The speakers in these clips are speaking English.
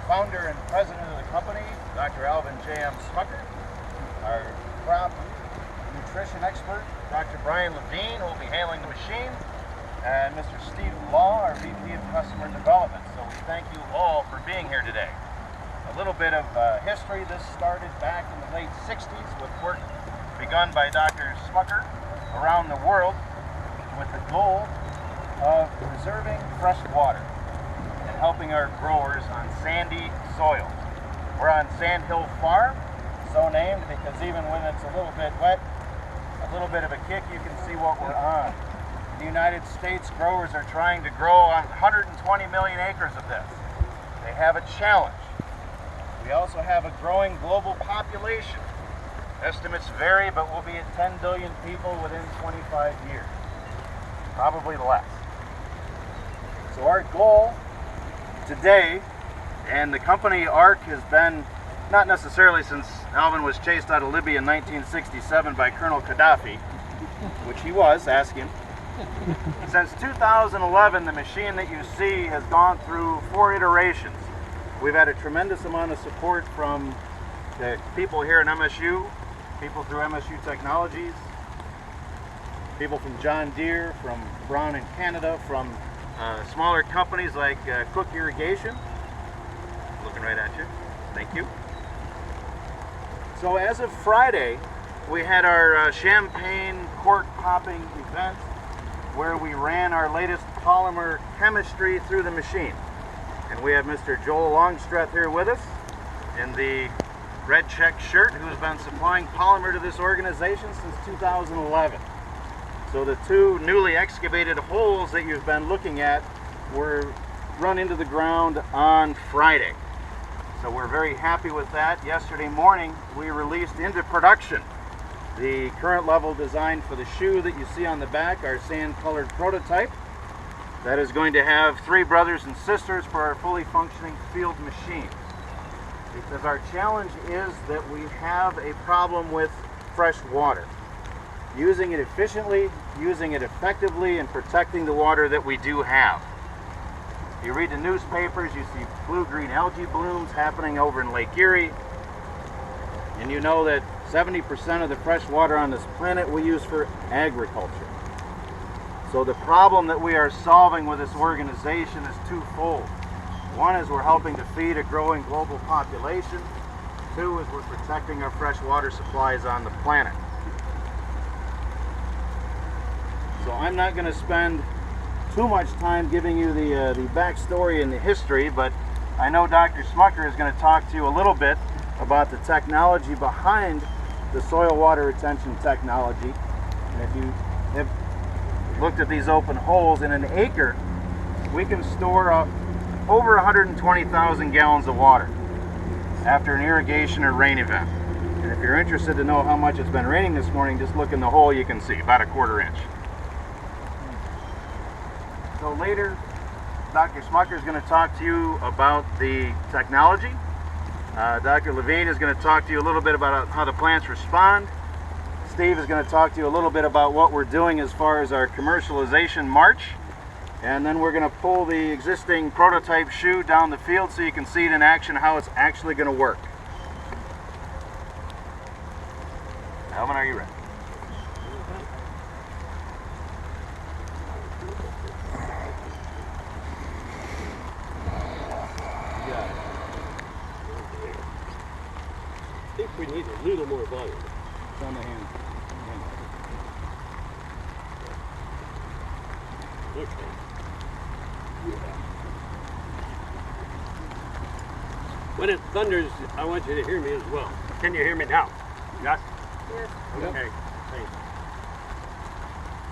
founder and president of the company, Dr. Alvin J.M. Smucker, our crop nutrition expert, Dr. Brian Levine, who will be handling the machine, and Mr. Steve Law, our VP of Customer Development. So we thank you all for being here today. A little bit of history. This started back in the late 60s with work begun by Dr. Smucker around the world with the goal of preserving fresh water and helping our growers on sandy soil. We're on Sand Hill Farm, so named because even when it's a little bit wet, a little bit of a kick, you can see what we're on. In the United States, growers are trying to grow on 120 million acres of this. They have a challenge. We also have a growing global population. Estimates vary, but we'll be at 10 billion people within 25 years. Probably less. So our goal today, and the company SWRT has been, not necessarily since Alvin was chased out of Libya in 1967 by Colonel Gaddafi, which he was, ask him. Since 2011, the machine that you see has gone through 4 iterations. We've had a tremendous amount of support from the people here in MSU, people through MSU Technologies, people from John Deere, from Brown in Canada, from smaller companies like Cook Irrigation. Looking right at you. Thank you. So as of Friday, we had our champagne cork popping event where we ran our latest polymer chemistry through the machine. And we have Mr. Joel Longstreth here with us in the red check shirt, who's been supplying polymer to this organization since 2011. So the 2 newly excavated holes that you've been looking at were run into the ground on Friday. So we're very happy with that. Yesterday morning, we released into production the current level design for the shoe that you see on the back, our sand-colored prototype. That is going to have 3 brothers and sisters for our fully functioning field machine. Because our challenge is that we have a problem with fresh water. Using it efficiently, using it effectively, and protecting the water that we do have. You read the newspapers, you see blue-green algae blooms happening over in Lake Erie, and you know that 70% of the fresh water on this planet we use for agriculture. So the problem that we are solving with this organization is twofold. One is we're helping to feed a growing global population. 2 is we're protecting our fresh water supplies on the planet. So I'm not going to spend too much time giving you the backstory and the history, but I know Dr. Smucker is going to talk to you a little bit about the technology behind the soil water retention technology. And if you have looked at these open holes, in an acre, we can store over 120,000 gallons of water after an irrigation or rain event. And if you're interested to know how much it's been raining this morning, just look in the hole, you can see about a 1/4 inch. So later, Dr. Smucker is going to talk to you about the technology. Dr. Levine is going to talk to you a little bit about how the plants respond. Steve is going to talk to you a little bit about what we're doing as far as our commercialization march. And then we're going to pull the existing prototype shoe down the field so you can see it in action, how it's actually going to work. Alvin, are you ready? I think we need a little more volume. It's on the hand. Okay. When it thunders, I want you to hear me as well. Can you hear me now? Yes? Yes. Okay. Thanks.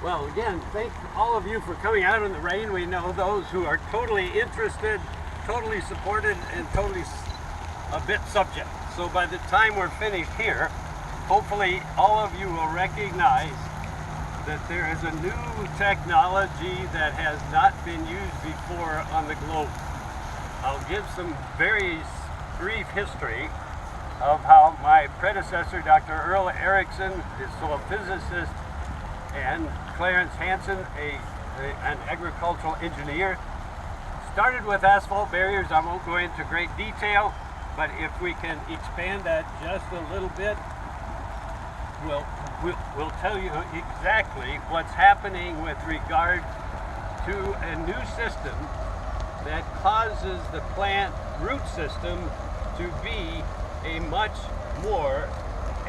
Well, again, thank all of you for coming out in the rain. We know those who are totally interested, totally supported, and totally a bit subject. So by the time we're finished here, hopefully all of you will recognize that there is a new technology that has not been used before on the globe. I'll give some very brief history of how my predecessor, Dr. Earl Erickson, is a physicist, and Clarence Hansen, an agricultural engineer, started with asphalt barriers. I won't go into great detail, but if we can expand that just a little bit, we'll tell you exactly what's happening with regard to a new system that causes the plant root system to be a much more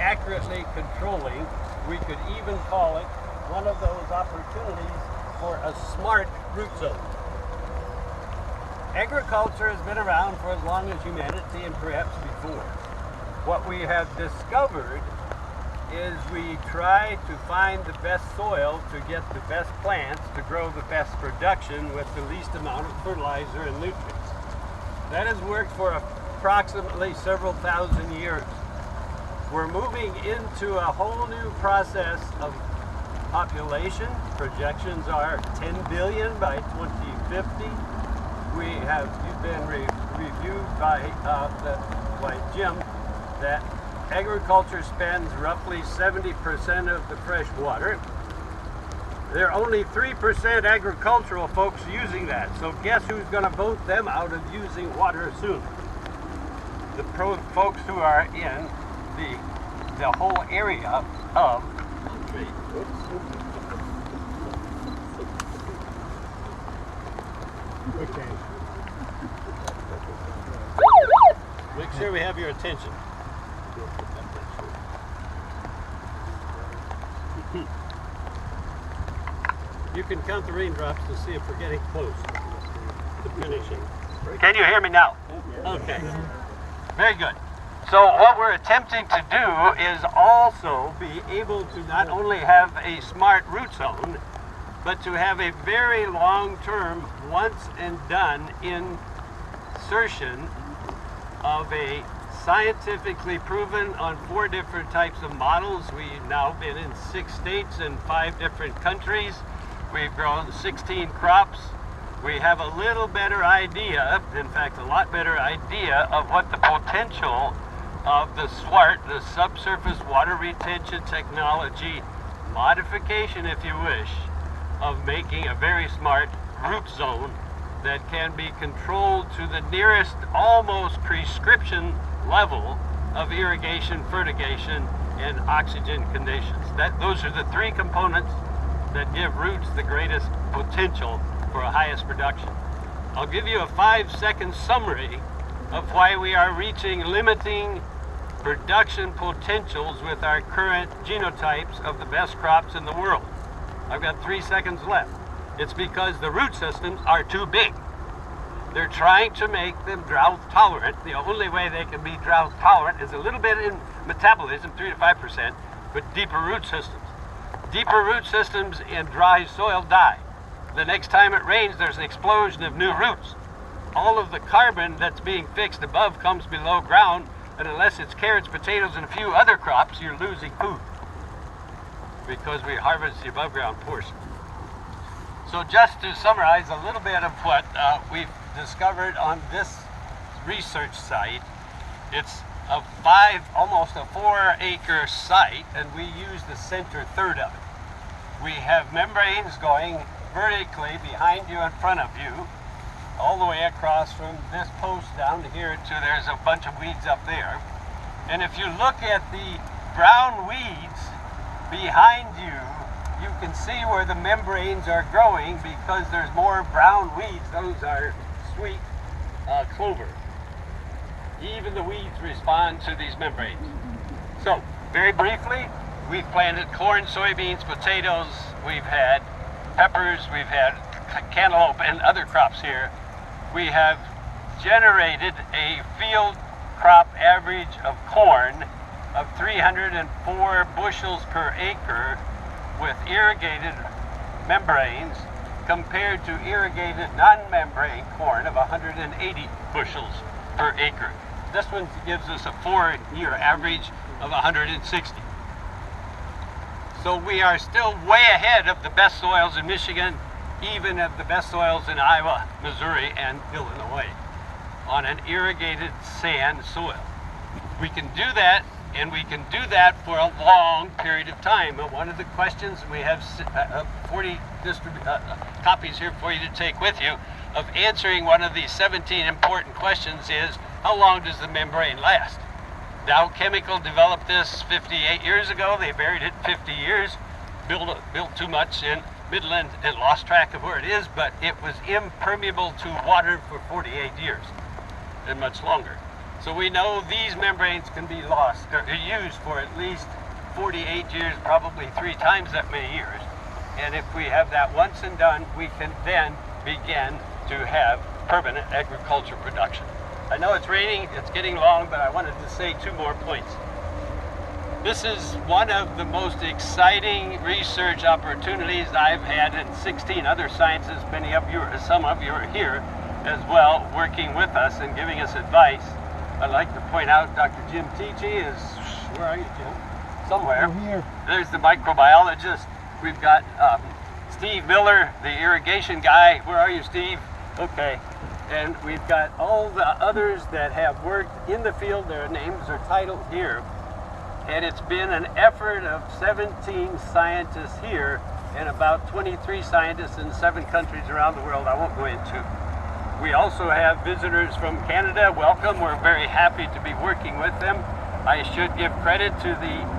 accurately controlling. We could even call it one of those opportunities for a smart root zone. Agriculture has been around for as long as humanity and perhaps before. What we have discovered is we try to find the best soil to get the best plants to grow the best production with the least amount of fertilizer and nutrients. That has worked for approximately several thousand years. We're moving into a whole new process of population. Projections are 10 billion by 2050. You've been reviewed by Jim that agriculture spends roughly 70% of the fresh water. There are only 3% agricultural folks using that. So guess who's going to vote them out of using water soon? The folks who are in the whole area of Make sure we have your attention. You can count the raindrops to see if we're getting close to finishing. Can you hear me now? Okay. Very good. So what we're attempting to do is also be able to not only have a smart root zone, but to have a very long-term, once and done insertion of a scientifically proven on 4 different types of models. We've now been in 6 states and 5 different countries. We've grown 16 crops. We have a little better idea, in fact a lot better idea, of what the potential of the SWRT, the subsurface water retention technology modification, if you wish, of making a very smart root zone that can be controlled to the nearest almost prescription level of irrigation, fertigation, and oxygen conditions. Those are the 3 components that give roots the greatest potential for a highest production. I'll give you a 5-second summary of why we are reaching limiting production potentials with our current genotypes of the best crops in the world. I've got 3 seconds left. It's because the root systems are too big. They're trying to make them drought tolerant. The only way they can be drought tolerant is a little bit in metabolism, 3 to 5%, but deeper root systems. Deeper root systems in dry soil die. The next time it rains, there's an explosion of new roots. All of the carbon that's being fixed above comes below ground, and unless it's carrots, potatoes, and a few other crops, you're losing food because we harvest the above ground portion. So just to summarize a little bit of what we've discovered on this research site, it's almost a 4-acre site, and we use the center third of it. We have membranes going vertically behind you, in front of you, all the way across from this post down to here to there's a bunch of weeds up there. And if you look at the brown weeds behind you, you can see where the membranes are growing because there's more brown weeds. Those are sweet clover. Even the weeds respond to these membranes. So, very briefly, we've planted corn, soybeans, potatoes, we've had peppers, we've had cantaloupe and other crops here. We have generated a field crop average of corn of 304 bushels per acre with irrigated membranes compared to irrigated non-membrane corn of 180 bushels per acre. This one gives us a 4-year average of 160. So we are still way ahead of the best soils in Michigan, even of the best soils in Iowa, Missouri, and Illinois on an irrigated sand soil. We can do that, and we can do that for a long period of time. And one of the questions, we have 40 copies here for you to take with you. of answering one of these 17 important questions is, how long does the membrane last? Dow Chemical developed this 58 years ago. They buried it 50 years, built too much in Midland and lost track of where it is, but it was impermeable to water for 48 years and much longer. So we know these membranes can be lost or used for at least 48 years, probably 3 times that many years. And if we have that once and done, we can then begin to have permanent agriculture production. I know it's raining, it's getting long, but I wanted to say 2 more points. This is one of the most exciting research opportunities I've had, and 16 other scientists, some of you are here as well, working with us and giving us advice. I'd like to point out Dr. Jim Tichy is, where are you, Jim? Somewhere. We're here. There's the microbiologist. We've got Steve Miller, the irrigation guy. Where are you, Steve? Okay. And we've got all the others that have worked in the field. Their names are titled here. And it's been an effort of 17 scientists here and about 23 scientists in 7 countries around the world I won't go into. We also have visitors from Canada. Welcome. We're very happy to be working with them. I should give credit to the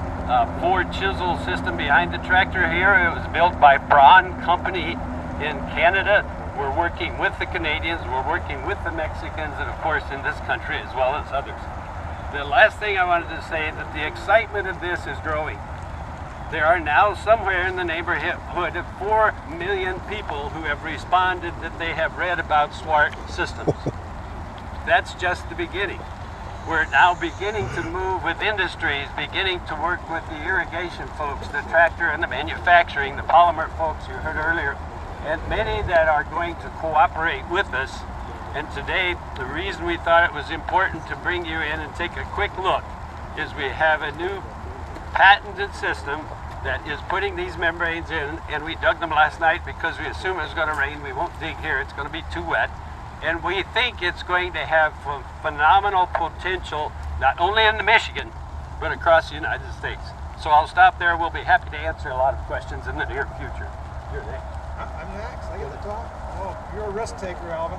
Ford chisel system behind the tractor here. It was built by Braun Company in Canada. We're working with the Canadians, we're working with the Mexicans, and of course in this country as well as others. The last thing I wanted to say is that the excitement of this is growing. There are now somewhere in the neighborhood of 4 million people who have responded that they have read about SWRT systems. That's just the beginning. We're now beginning to move with industries, beginning to work with the irrigation folks, the tractor and the manufacturing, the polymer folks you heard earlier, and many that are going to cooperate with us. And today, the reason we thought it was important to bring you in and take a quick look is we have a new patented system that is putting these membranes in, and we dug them last night because we assume it's going to rain. We won't dig here, it's going to be too wet. And we think it's going to have phenomenal potential, not only in Michigan, but across the United States. So I'll stop there. We'll be happy to answer a lot of questions in the near future. You're next. I'm next. I get to talk. Oh, you're a risk taker, Alvin.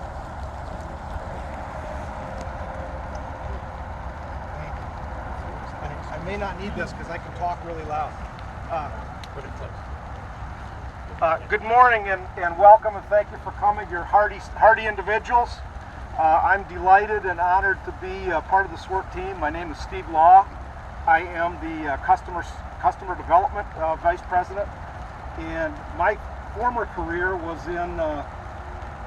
Thank you. I may not need this because I can talk really loud. Put it close. Good morning and welcome, and thank you for coming. You're hardy individuals. I'm delighted and honored to be part of the SWRT team. My name is Steve Law. I am the customer development vice president, and my former career was in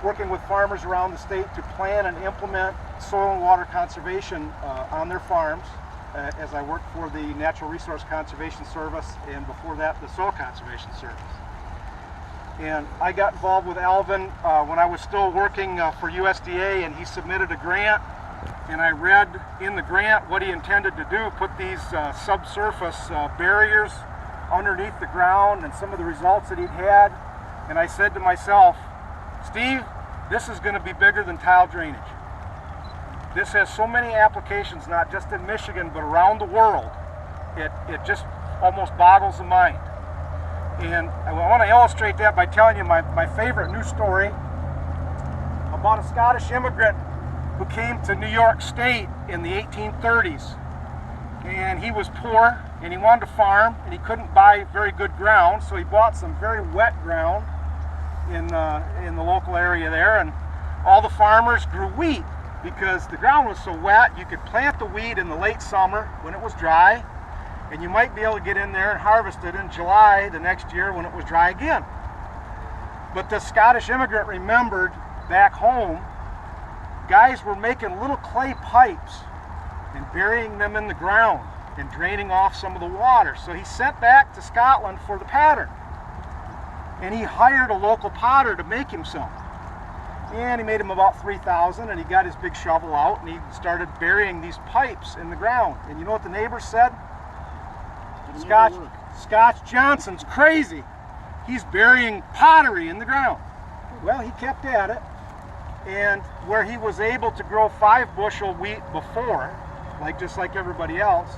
working with farmers around the state to plan and implement soil and water conservation on their farms, as I worked for the Natural Resource Conservation Service, and before that the Soil Conservation Service. And I got involved with Alvin when I was still working for USDA, and he submitted a grant, and I read in the grant what he intended to do, put these subsurface barriers underneath the ground, and some of the results that he'd had. And I said to myself, Steve, this is going to be bigger than tile drainage. This has so many applications, not just in Michigan, but around the world. It just almost boggles the mind. And I want to illustrate that by telling you my favorite news story about a Scottish immigrant who came to New York State in the 1830s. And he was poor, and he wanted to farm, and he couldn't buy very good ground, so he bought some very wet ground in the local area there, and all the farmers grew wheat because the ground was so wet. You could plant the wheat in the late summer when it was dry, and you might be able to get in there and harvest it in July the next year when it was dry again. But the Scottish immigrant remembered back home, guys were making little clay pipes and burying them in the ground and draining off some of the water. So he sent back to Scotland for the pattern. And he hired a local potter to make him some. And he made him about 3,000, and he got his big shovel out and he started burying these pipes in the ground. And you know what the neighbors said? Scotch Johnson's crazy. He's burying pottery in the ground. Well, he kept at it, and where he was able to grow 5 bushel wheat before, just like everybody else,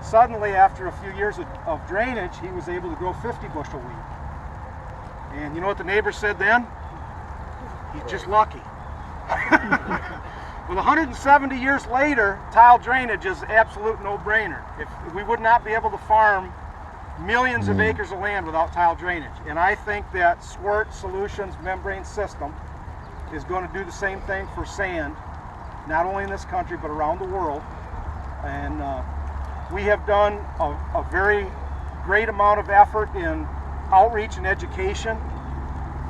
suddenly after a few years of drainage, he was able to grow 50 bushel wheat. And you know what the neighbor said then? He's just lucky. Well, 170 years later, tile drainage is an absolute no-brainer. If we would not be able to farm millions of acres of land without tile drainage. And I think that SWRT Solutions membrane system is going to do the same thing for sand, not only in this country, but around the world. And we have done a very great amount of effort in outreach and education.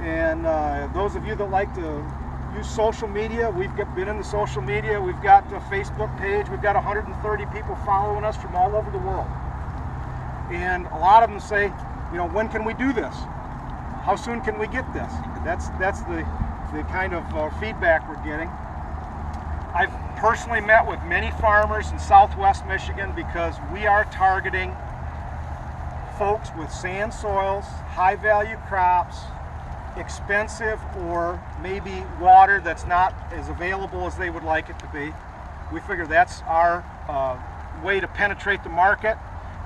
And those of you that like to use social media, we've been in the social media. We've got a Facebook page. We've got 130 people following us from all over the world. And a lot of them say, you know, when can we do this? How soon can we get this? That's the kind of feedback we're getting. I've personally met with many farmers in Southwest Michigan because we are targeting folks with sand soils, high value crops, expensive or maybe water that's not as available as they would like it to be. We figure that's our way to penetrate the market.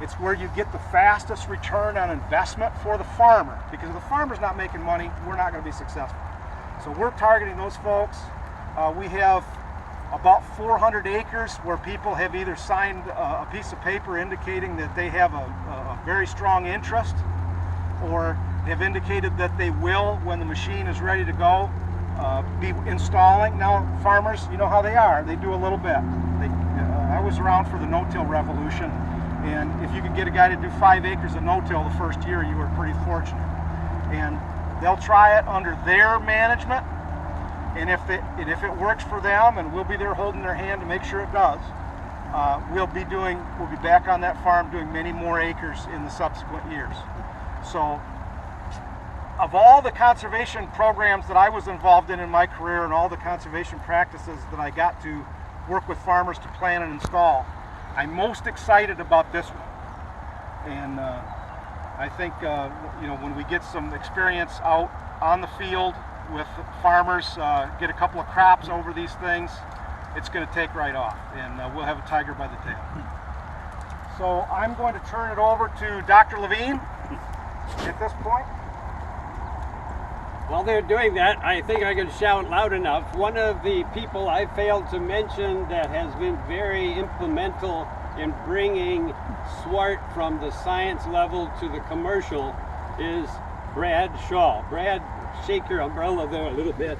It's where you get the fastest return on investment for the farmer, because if the farmer's not making money, we're not going to be successful. So we're targeting those folks. We have about 400 acres where people have either signed a piece of paper indicating that they have a very strong interest, or have indicated that they will, when the machine is ready to go, be installing. Now, farmers, you know how they are. They do a little bit. I was around for the no-till revolution, and if you could get a guy to do 5 acres of no-till the first year, you were pretty fortunate. And they'll try it under their management, and if it works for them, and we'll be there holding their hand to make sure it does, we'll be back on that farm doing many more acres in the subsequent years. So, of all the conservation programs that I was involved in my career, and all the conservation practices that I got to work with farmers to plan and install, I'm most excited about this one. And I think you know, when we get some experience out on the field with farmers, get a couple of crops over these things, it's going to take right off, and we'll have a tiger by the tail. So I'm going to turn it over to Dr. Levine at this point. While they're doing that, I think I can shout loud enough. One of the people I failed to mention that has been very implemental in bringing SWRT from the science level to the commercial is Brad Shaw. Brad, shake your umbrella there a little bit.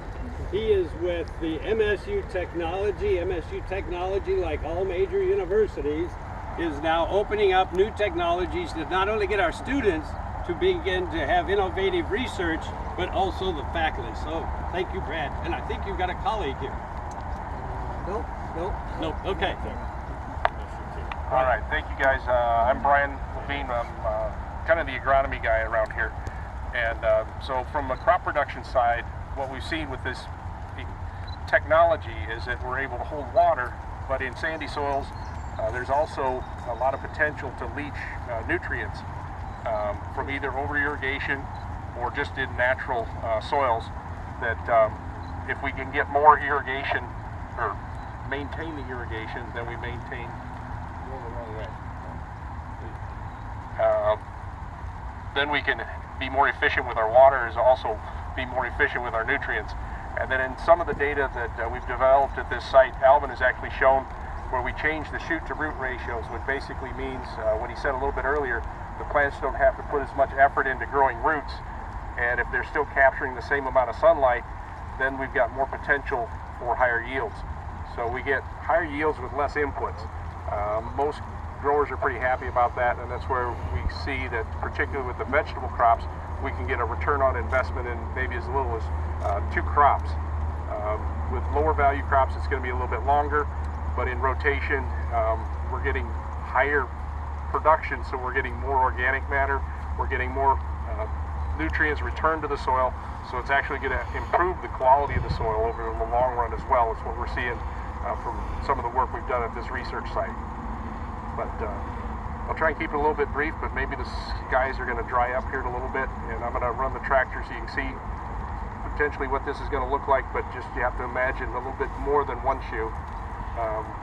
He is with the MSU Technology. MSU Technology, like all major universities, is now opening up new technologies to not only get our students to begin to have innovative research, but also the faculty. So thank you, Brad. And I think you've got a colleague here. Nope. Okay. All right, thank you guys. I'm Brian Levine. I'm kind of the agronomy guy around here. And so from a crop production side, what we've seen with this technology is that we're able to hold water, but in sandy soils, there's also a lot of potential to leach nutrients from either over irrigation or just in natural soils, that if we can get more irrigation or maintain the irrigation, then we maintain then we can be more efficient with our water, is also be more efficient with our nutrients. And then in some of the data that we've developed at this site, Alvin has actually shown where we change the shoot to root ratios, which basically means what he said a little bit earlier, the plants don't have to put as much effort into growing roots, and if they're still capturing the same amount of sunlight, then we've got more potential for higher yields. So we get higher yields with less inputs. Most growers are pretty happy about that, and that's where we see that, particularly with the vegetable crops, we can get a return on investment in maybe as little as 2 crops. With lower value crops, it's going to be a little bit longer, but in rotation, we're getting higher production, so we're getting more organic matter, we're getting more nutrients returned to the soil, so it's actually going to improve the quality of the soil over the long run as well. It's what we're seeing from some of the work we've done at this research site. But I'll try and keep it a little bit brief, but maybe the skies are going to dry up here in a little bit, and I'm going to run the tractor so you can see potentially what this is going to look like, but just you have to imagine a little bit more than one shoe.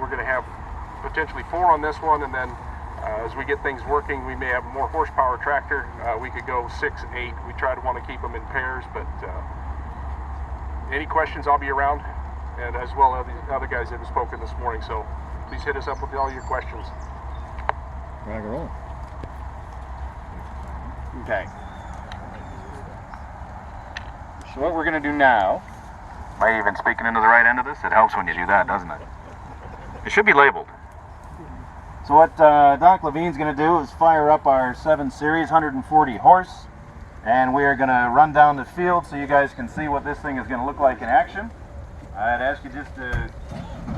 We're going to have potentially 4 on this one, and then as we get things working, we may have a more horsepower tractor. We could go 6, 8. We try to want to keep them in pairs, but any questions, I'll be around, and as well as the other guys that have spoken this morning. So please hit us up with all your questions. Rock and roll. Okay. So what we're going to do now, Am I even speaking into the right end of this? It helps when you do that, doesn't it? It should be labeled. so what Doc Levine's going to do is fire up our 7 Series 140 horse, and we are going to run down the field so you guys can see what this thing is going to look like in action. I'd ask you just to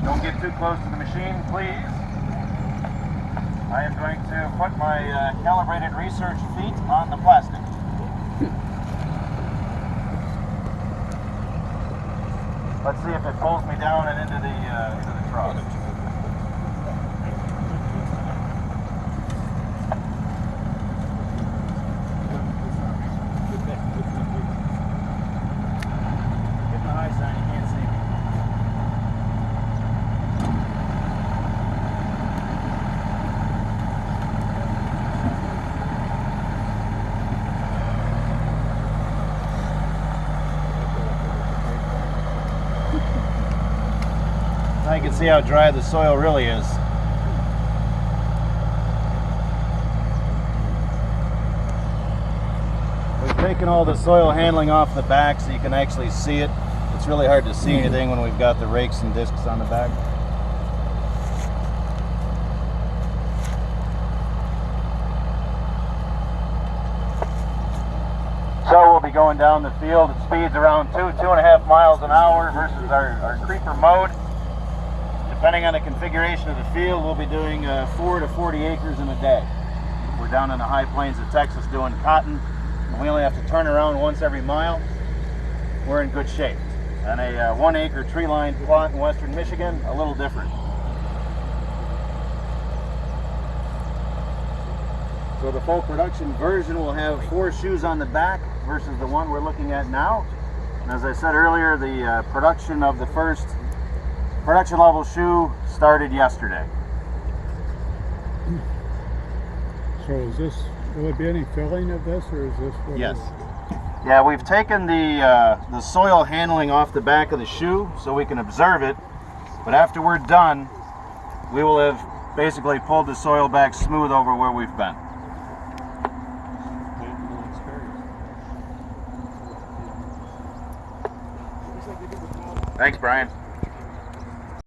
don't get too close to the machine, please. I am going to put my calibrated research feet on the plastic. Let's see if it pulls me down and into the trough. Get the high sign, you can't see me. Now you can see how dry the soil really is. We've taken all the soil handling off the back so you can actually see it. It's really hard to see anything when we've got the rakes and discs on the back. So we'll be going down the field at speeds around 2.5 miles an hour versus our creeper mode. Depending on the configuration of the field, we'll be doing 4 to 40 acres in a day. We're down in the high plains of Texas doing cotton, and we only have to turn around once every mile. We're in good shape. And a 1 acre tree line plot in western Michigan, a little different. So the full production version will have 4 shoes on the back versus the one we're looking at now. And as I said earlier, the production of the first production level shoe started yesterday. So is this, will there be any filling of this, or is this what? Yes. Yeah, we've taken the soil handling off the back of the shoe so we can observe it, but after we're done, we will have basically pulled the soil back smooth over where we've been. Thanks, Brian.